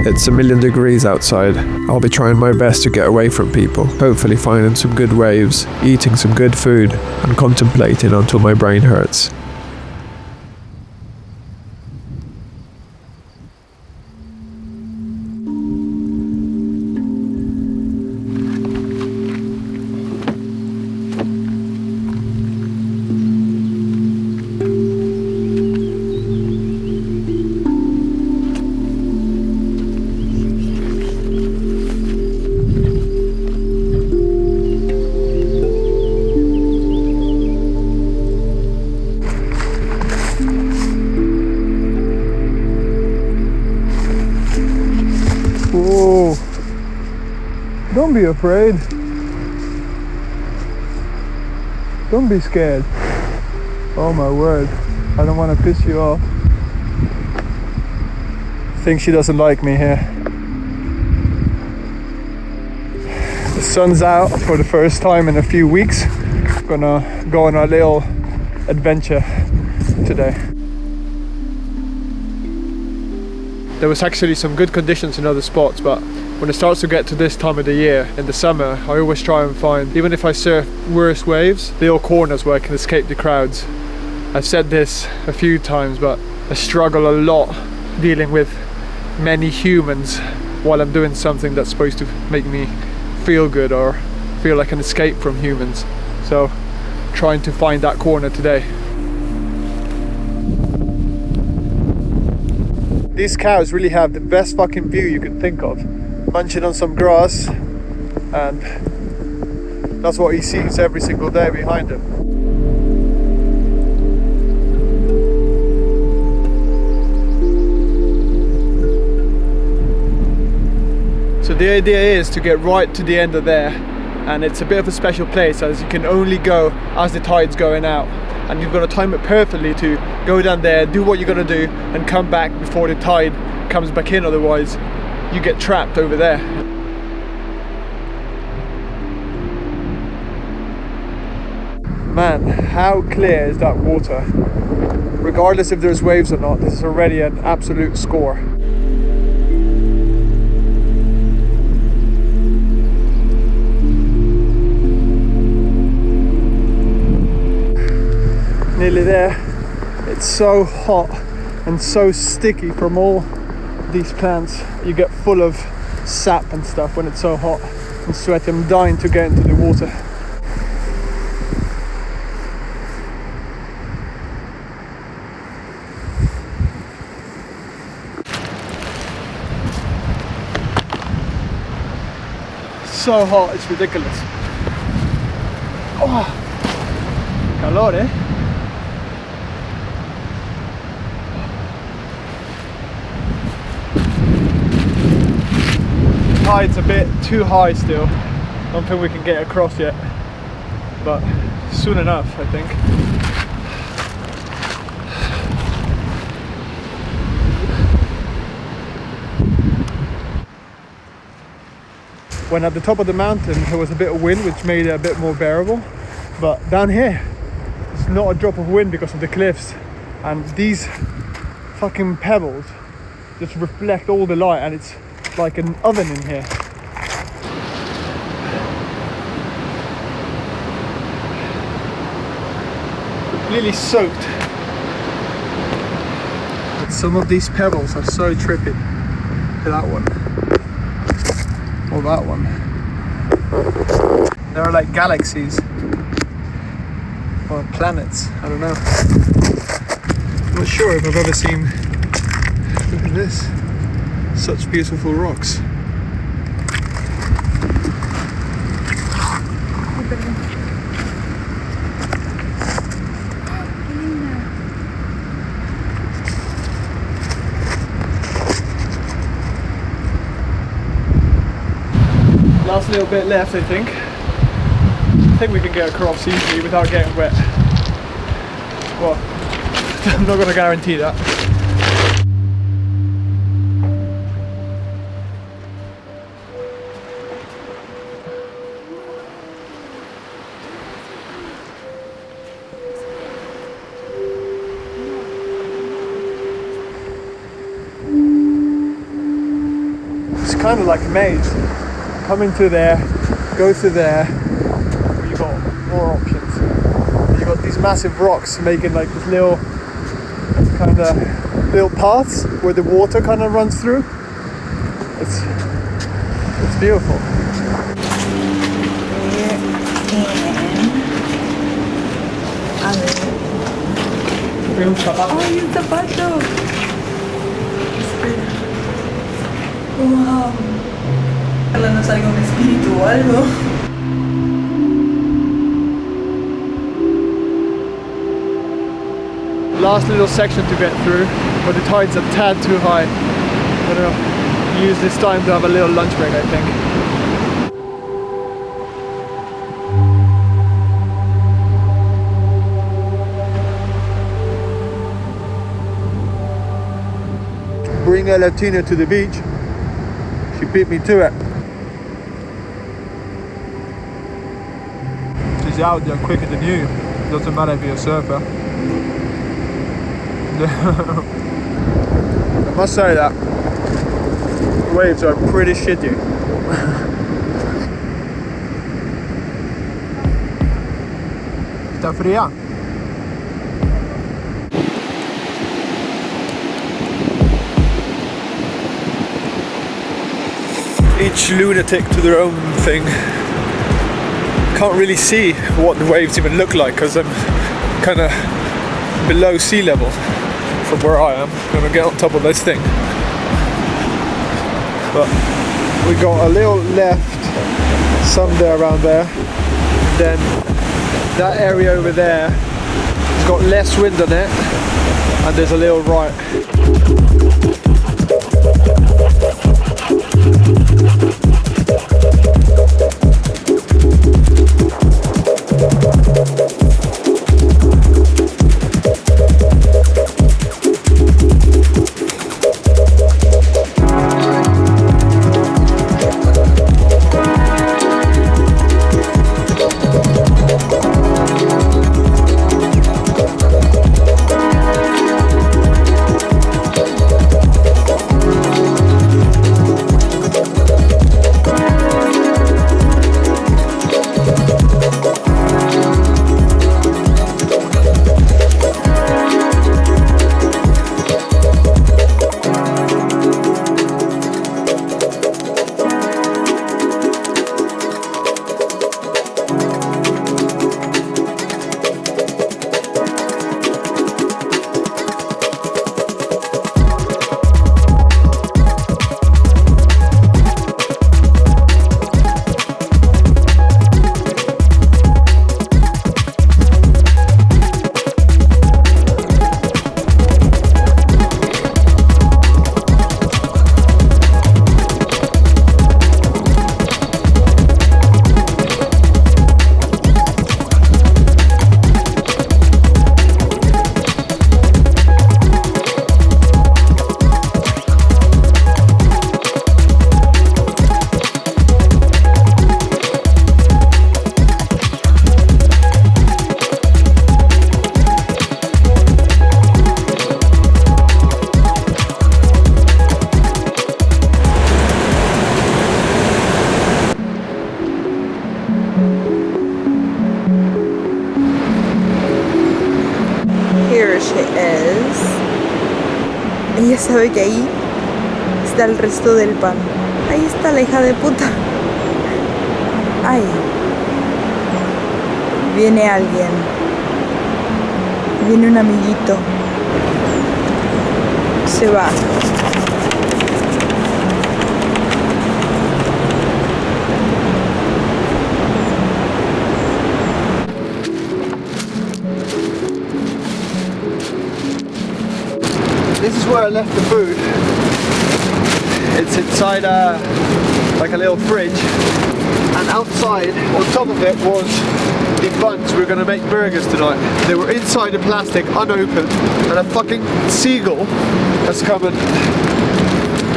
It's a million degrees outside. I'll be trying my best to get away from people, hopefully finding some good waves, eating some good food, and contemplating until my brain hurts. Whoa. Don't be afraid. Don't be scared. Oh my word. I don't want to piss you off. I think she doesn't like me here. The sun's out for the first time in a few weeks. Gonna go on a little adventure today. There was actually some good conditions in other spots, but when it starts to get to this time of the year, in the summer, I always try and find, even if I surf worse waves, little corners where I can escape the crowds. I've said this a few times, but I struggle a lot dealing with many humans while I'm doing something that's supposed to make me feel good or feel like an escape from humans. So, trying to find that corner today. These cows really have the best fucking view you could think of. Munching on some grass, and that's what he sees every single day behind him. So the idea is to get right to the end of there, and it's a bit of a special place as you can only go as the tide's going out. And you've got to time it perfectly to go down there, do what you're going to do, and come back before the tide comes back in, otherwise you get trapped over there. Man, how clear is that water? Regardless if there's waves or not, this is already an absolute score. Nearly there. It's so hot and so sticky from all these plants. You get full of sap and stuff when it's so hot and sweaty. I'm dying to get into the water. So hot, it's ridiculous. Oh, calor, eh? Tide's a bit too high still. Don't think we can get across yet, but soon enough, I think. When at the top of the mountain there was a bit of wind, which made it a bit more bearable, but down here there's not a drop of wind because of the cliffs, and these fucking pebbles just reflect all the light, and it's like an oven in here. Completely soaked. Some of these pebbles are so trippy. That one. Or that one. They're like galaxies. Or planets. I don't know. I'm not sure if I've ever seen. Look at this. Such beautiful rocks. Last little bit left, I think. I think we can get across easily without getting wet. Well, I'm not going to guarantee that. It's kind of like a maze. Come into there, go through there, you've got more options. You've got these massive rocks making like this little kind of little paths where the water kind of runs through. It's beautiful. Ay, un zapato. Espera. Wow. Ojalá no salga un espíritu o algo. Last little section to get through, but the tide's a tad too high. I'm gonna use this time to have a little lunch break, I think. Bring a Latina to the beach. She beat me to it. She's out there quicker than you. Doesn't matter if you're a surfer. I must say that the waves are pretty shitty. Está fría. Each lunatic to their own thing. Can't really see what the waves even look like because I'm kind of below sea level from where I am. I'm gonna get on top of this thing. But we got a little left, somewhere around there. And then that area over there, it's got less wind on it, and there's a little right. Ella sabe que ahí está el resto del pan. Ahí está la hija de puta. Ay. Viene alguien. Viene un amiguito. Se va. This is where I left the food. It's inside like a little fridge, and outside on top of it was the buns. We were gonna make burgers tonight. They were inside the plastic, unopened, and a fucking seagull has come and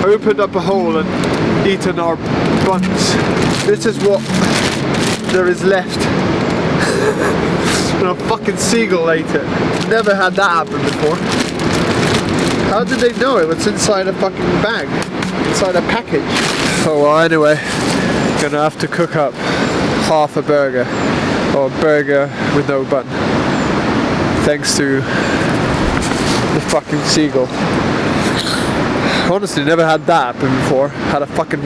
opened up a hole and eaten our buns. This is what there is left. And a fucking seagull ate it. Never had that happen before. How did they know it was inside a fucking bag? inside a package. Oh well, anyway, gonna have to cook up half a burger, or a burger with no bun, thanks to the fucking seagull. Honestly, never had that happen before. Had a fucking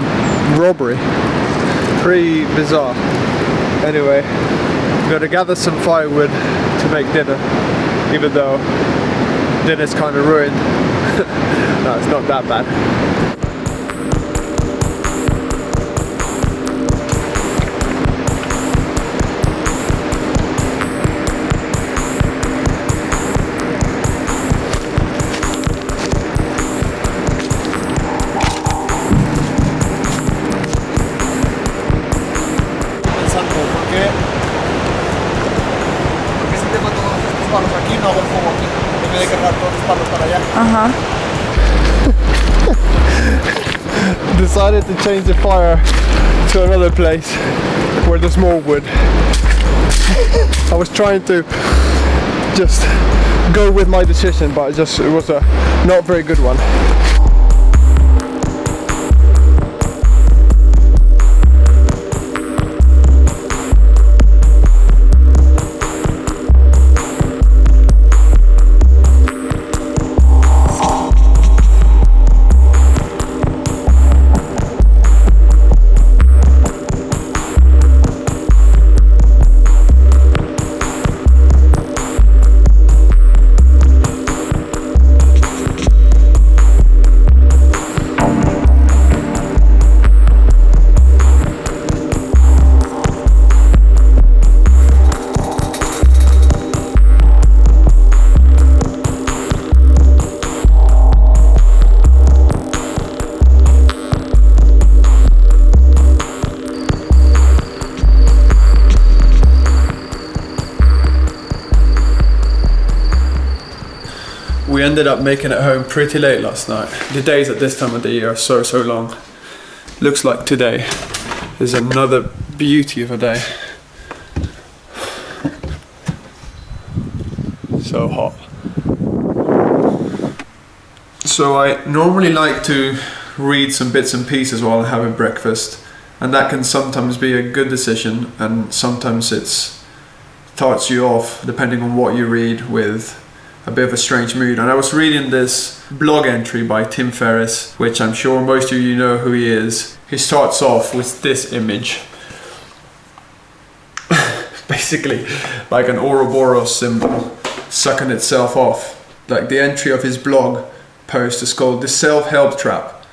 robbery. Pretty bizarre. Anyway, I'm gonna gather some firewood to make dinner, even though dinner's kind of ruined. No, it's not that bad. Decided to change the fire to another place where there's more wood. I was trying to just go with my decision, but it was a not very good one. We ended up making it home pretty late last night. The days at this time of the year are so long. Looks like today is another beauty of a day. So hot. So I normally like to read some bits and pieces while I'm having breakfast, and that can sometimes be a good decision, and sometimes it starts you off, depending on what you read, with a bit of a strange mood. And I was reading this blog entry by Tim Ferriss, which I'm sure most of you know who he is. He starts off with this image. Basically like an Ouroboros symbol sucking itself off. Like the entry of his blog post is called "The Self-Help Trap: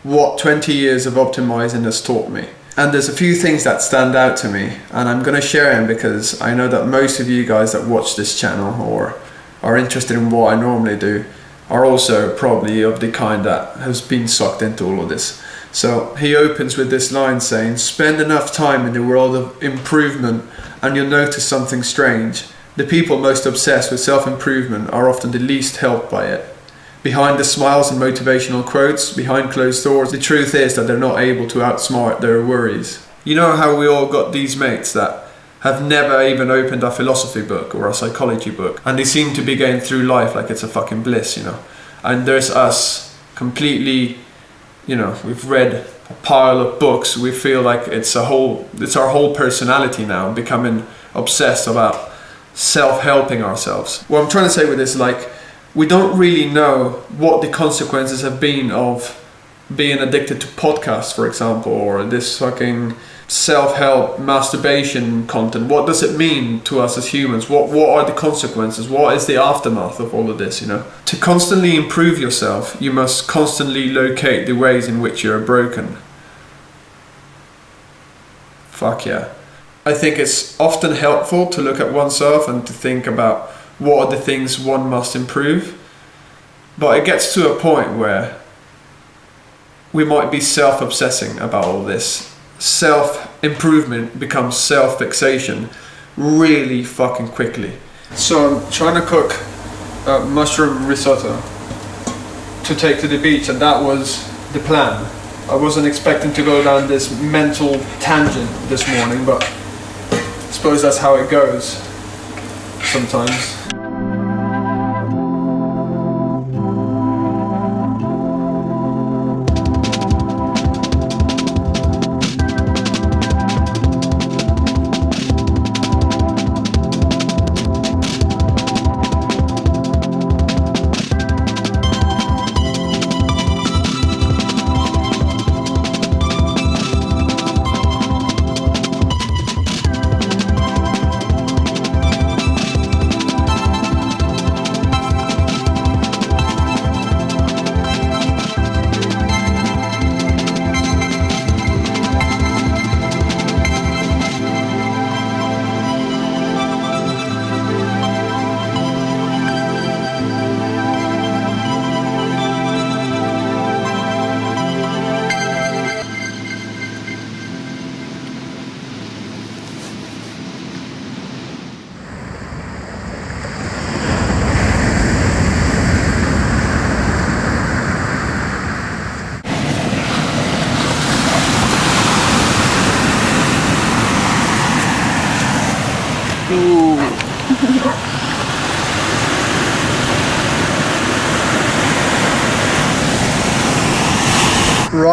What 20 Years of Optimizing Has Taught Me." And there's a few things that stand out to me, and I'm gonna share them because I know that most of you guys that watch this channel or are interested in what I normally do are also probably of the kind that has been sucked into all of this. So he opens with this line saying, "Spend enough time in the world of improvement and you'll notice something strange. The people most obsessed with self-improvement are often the least helped by it. Behind the smiles and motivational quotes, behind closed doors, the truth is that they're not able to outsmart their worries." You know how we all got these mates that have never even opened a philosophy book or a psychology book, and they seem to be going through life like it's a fucking bliss, you know. And there's us, completely, you know, we've read a pile of books, we feel like it's our whole personality now, becoming obsessed about self-helping ourselves. What I'm trying to say with this, like, we don't really know what the consequences have been of being addicted to podcasts, for example, or this fucking self-help masturbation content. What does it mean to us as humans? What are the consequences? What is the aftermath of all of this, you know? To constantly improve yourself, you must constantly locate the ways in which you're broken. Fuck yeah. I think it's often helpful to look at oneself and to think about what are the things one must improve. But it gets to a point where we might be self-obsessing about all this. Self-improvement becomes self-fixation really fucking quickly. So I'm trying to cook mushroom risotto to take to the beach, and that was the plan. I wasn't expecting to go down this mental tangent this morning, but I suppose that's how it goes sometimes.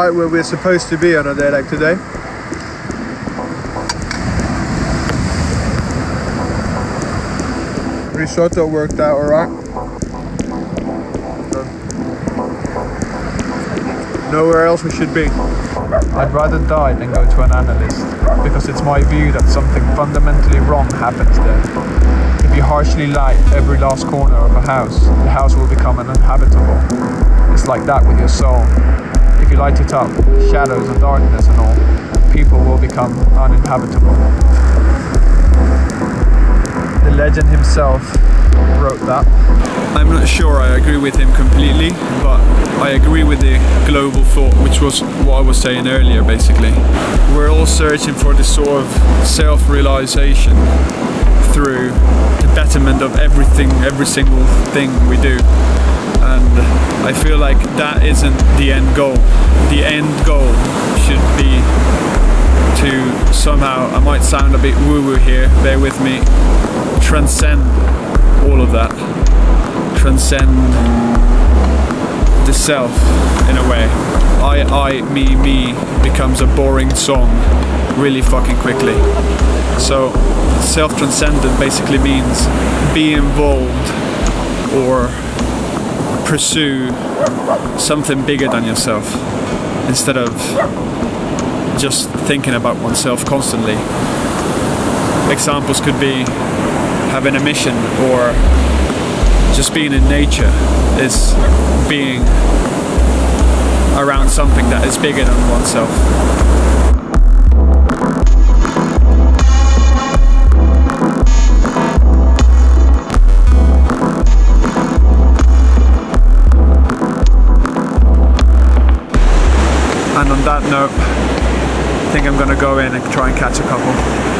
right where we're supposed to be on a day like today. Risotto worked out alright. Nowhere else we should be. I'd rather die than go to an analyst, because it's my view that something fundamentally wrong happens there. If you harshly light every last corner of a house, the house will become uninhabitable. It's like that with your soul. If you light it up, shadows and darkness and all, people will become uninhabitable. The legend himself wrote that. I'm not sure I agree with him completely, but I agree with the global thought, which was what I was saying earlier, basically. We're all searching for this sort of self-realization through the betterment of everything, every single thing we do. And I feel like that isn't the end goal. The end goal should be to somehow, I might sound a bit woo-woo here, bear with me, transcend all of that. Transcend the self in a way. I, me becomes a boring song really fucking quickly. So self-transcendent basically means be involved or pursue something bigger than yourself instead of just thinking about oneself constantly. Examples could be having a mission, or just being in nature is being around something that is bigger than oneself. And on that note, I think I'm gonna go in and try and catch a couple.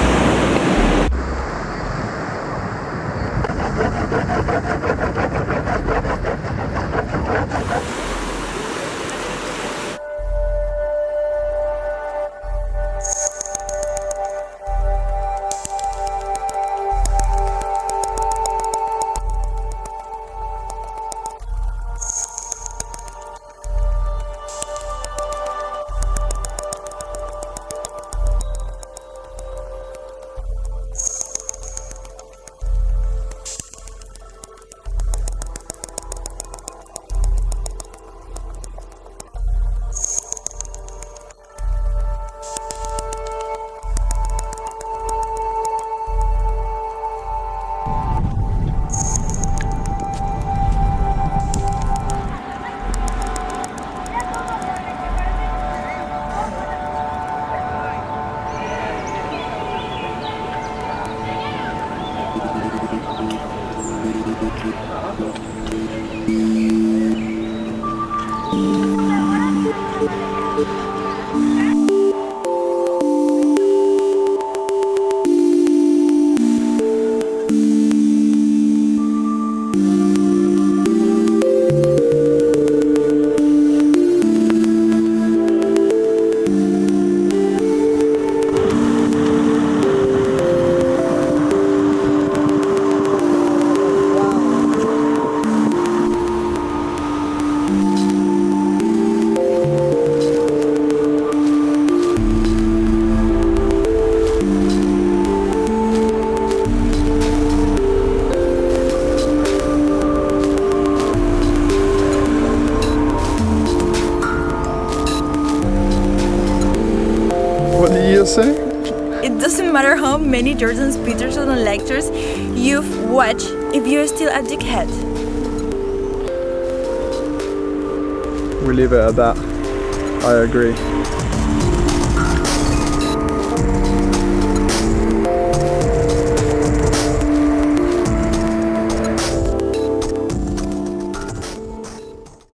Say? It doesn't matter how many Jordan Peterson lectures you've watched if you're still a dickhead. We leave it at that. I agree.